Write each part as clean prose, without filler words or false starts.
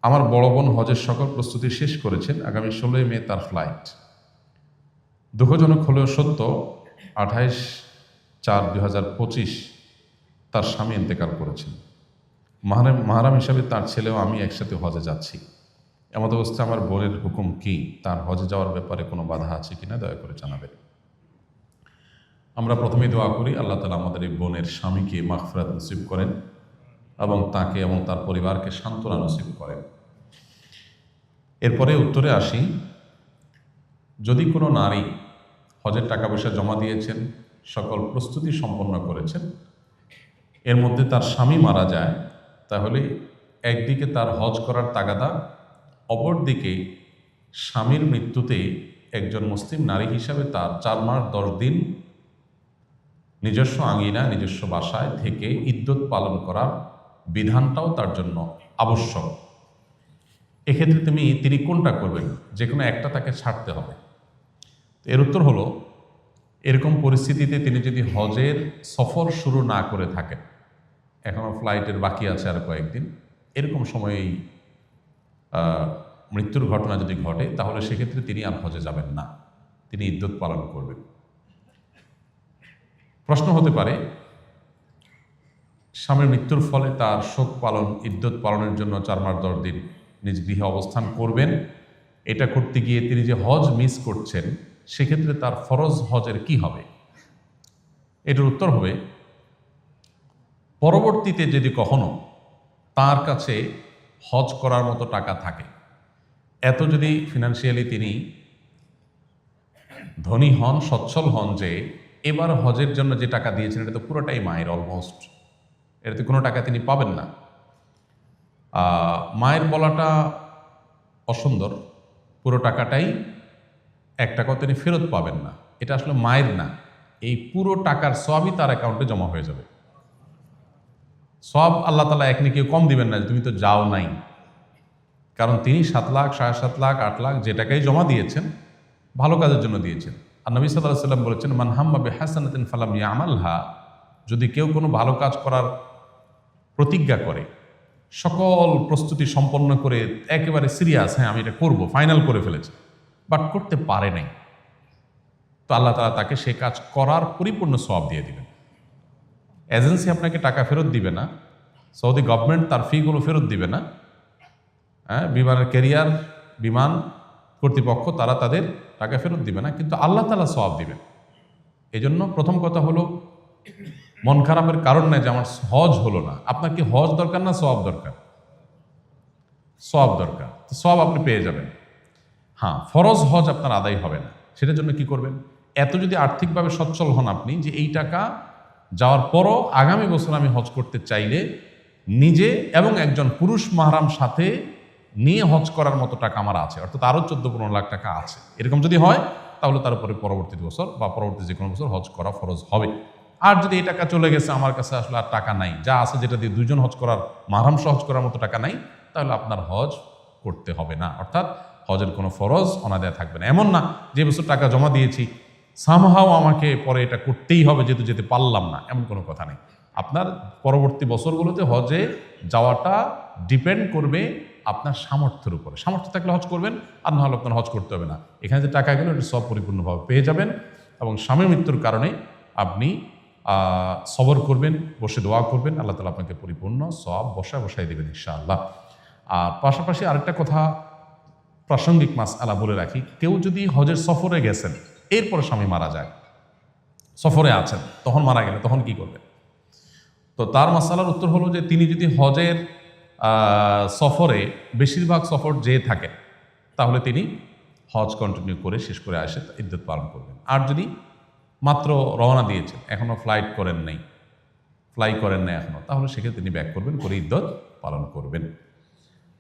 আমার বড় বোন হজের সকল প্রস্তুতি শেষ করেছেন, আগামী 16 মে তার ফ্লাইট। দুঃখজনক হলেও সত্য, 28/4/2025 তার স্বামী ইন্তেকাল করেছেন। মাহরাম হিসাবে তার ছেলেও আমি একসাথে হজে যাচ্ছি। এমত অবস্থায় আমার বোনের হুকুম কি? তার হজে যাওয়ার ব্যাপারে কোনো বাধা আছে কিনা দয়া করে জানাবেন। আমরা প্রথমেই দোয়া করি আল্লাহ তাআলা আমাদের এই বোনের স্বামীকে মাগফিরাত নসিব করেন এবং তাকে এবং তার পরিবারকে সান্ত্বনা নসিব করেন। এরপরে উত্তরে আসি। যদি কোনো নারী হজের টাকা পয়সা জমা দিয়েছেন, সকল প্রস্তুতি সম্পন্ন করেছেন, এর মধ্যে তার স্বামী মারা যায়, তাহলে একদিকে তার হজ করার তাগাদা, অপরদিকে স্বামীর মৃত্যুতে একজন মুসলিম নারী হিসাবে তার 4 মাস 10 দিন নিজস্ব আঙ্গিনা নিজস্ব বাসায় থেকে ইদ্যত পালন করার বিধানটাও তার জন্য আবশ্যক। এক্ষেত্রে তিনি কোনটা করবেন? যে কোনো একটা তাকে ছাড়তে হবে। এর উত্তর হলো, এরকম পরিস্থিতিতে তিনি যদি হজের সফর শুরু না করে থাকেন, এখনও ফ্লাইটের বাকি আছে আর কয়েকদিন, এরকম সময়েই মৃত্যুর ঘটনা যদি ঘটে, তাহলে সেক্ষেত্রে তিনি আর হজে যাবেন না, তিনি ইদ্যত পালন করবেন। প্রশ্ন হতে পারে, স্বামীর মৃত্যুর ফলে তার শোক পালন, ইদ্যত পালনের জন্য 4 মাস 10 দিন নিজ গৃহে অবস্থান করবেন। এটা করতে গিয়ে তিনি যে হজ মিস করছেন, সেক্ষেত্রে তার ফরজ হজের কি হবে? এটার উত্তর হবে, পরবর্তীতে যদি কখনো তার কাছে হজ করার মতো টাকা থাকে, এত যদি ফিনান্সিয়ালি তিনি ধনী হন, সচ্ছল হন, যে এবার হজের জন্য যে টাকা দিয়েছেন এটা তো পুরোটাই মায়ের, অলমোস্ট এটাতে কোনো টাকা তিনি পাবেন না। মায়ের বলাটা অসুন্দর, পুরো টাকাটাই, 1 টাকাও তিনি ফেরত পাবেন না। এটা আসলে মায়ের না, এই পুরো টাকার সবই তার অ্যাকাউন্টে জমা হয়ে যাবে। সব আল্লাহ তাআলা এক নেকি কম দিবেন না, তুমি তো যাও নাই। কারণ তিনি 7 লাখ, 7.5 লাখ, 8 লাখ যে টাকাই জমা দিয়েছেন, ভালো কাজের জন্য দিয়েছেন। আর নবী সাল্লাল্লাহু আলাইহি ওয়াসাল্লাম বলেছেন, মান হাম্মা বিহাসানাতিন ফালাম ইয়ামালহা, যদি কেউ কোনো ভালো কাজ করার প্রতিজ্ঞা করে, সকল প্রস্তুতি সম্পন্ন করে একেবারে সিরিয়াস, হ্যাঁ আমি এটা করব, ফাইনাল করে ফেলেছে, বাট করতে পারে নাই, তো আল্লাহ তাআলা তাকে সে কাজ করার পরিপূর্ণ সওয়াব দিয়ে দিবেন। এজেন্সি আপনাকে টাকা ফেরত দিবে না, সৌদি গভর্নমেন্ট তার ফিগুলো ফেরত দিবে না, হ্যাঁ, বিমানের ক্যারিয়ার, বিমান কর্তৃপক্ষ তারা তাদের টাকা ফেরত দিবে না, কিন্তু আল্লাহ তাআলা সওয়াব দিবেন। এই জন্য প্রথম কথা হলো, মন খারাপের কারণ নাই যে আমার হজ হলো না। আপনার কি হজ দরকার না সওয়াব দরকার? সওয়াব দরকার, তো সওয়াব আপনি পেয়ে যাবেন। হ্যাঁ, ফরজ হজ আপনার আদায় হবে না। সেটার জন্য কি করবেন? এত যদি আর্থিকভাবে সচ্ছল হন আপনি, যে এই টাকা যাওয়ার পরও আগামী বছর আমি হজ করতে চাইলে নিজে এবং একজন পুরুষ মাহরাম সাথে নিয়ে হজ করার মতো টাকা আমার আছে, অর্থাৎ আরও 14-15 লাখ টাকা আছে, এরকম যদি হয়, তাহলে তার উপরে পরবর্তী বছর বা পরবর্তী যে কোনো বছর হজ করা ফরজ হবে। আর যদি এই টাকা চলে গেছে, আমার কাছে আসলে আর টাকা নাই, যা আছে যেটা দিয়ে 2 জন হজ করার, মাহরাম সহ হজ করার মতো টাকা নাই, তাহলে আপনার হজ করতে হবে না, অর্থাৎ হজের কোনো ফরজ অনাদায় থাকবে না। এমন না যে বছর টাকা জমা দিয়েছি সামহাও আমাকে পরে এটা করতেই হবে যেহেতু যেতে পারলাম না, এমন কোনো কথা নেই। আপনার পরবর্তী বছরগুলোতে হজে যাওয়াটা ডিপেন্ড করবে আপনার সামর্থ্যের উপরে। সামর্থ্য থাকলে হজ করবেন, আর না হলে আপনার হজ করতে হবে না। এখানে যে টাকাগুলো এটা সব পরিপূর্ণভাবে পেয়ে যাবেন, এবং স্বামীর মৃত্যুর কারণে আপনি সবর করবেন, বসে দোয়া করবেন, আল্লাহ তাআলা আপনাকে পরিপূর্ণ সওয়াব বসায় দেবেন ইনশাআল্লাহ। আর পাশাপাশি আরেকটা কথা, প্রাসঙ্গিক মাসআলা বলে রাখি, কেউ যদি হজের সফরে গেছেন, এরপরে স্বামী মারা যায়, সফরে আছেন, তখন মারা গেলে তখন কি করবেন? তো তার মাসআলার উত্তর হলো যে তিনি যদি হজের সফরে বেশিরভাগ সফর যেয়ে থাকেন, তাহলে তিনি হজ কন্টিনিউ করে শেষ করে আসে ইদ্যত পালন করবেন। আর যদি মাত্র রওনা দিয়েছেন, এখনও ফ্লাই করেন নাই এখনও, তাহলে সেক্ষেত্রে তিনি ব্যাক করবেন, করে ইদ্যত পালন করবেন।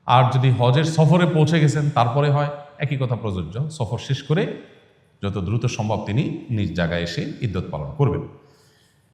আর যদি হজের সফরে পৌঁছে গেছেন তারপরে হয়, একই কথা প্রযোজ্য, সফর শেষ করে যত দ্রুত সম্ভব তিনি নিজ জায়গায় এসে ইদ্যত পালন করবেন।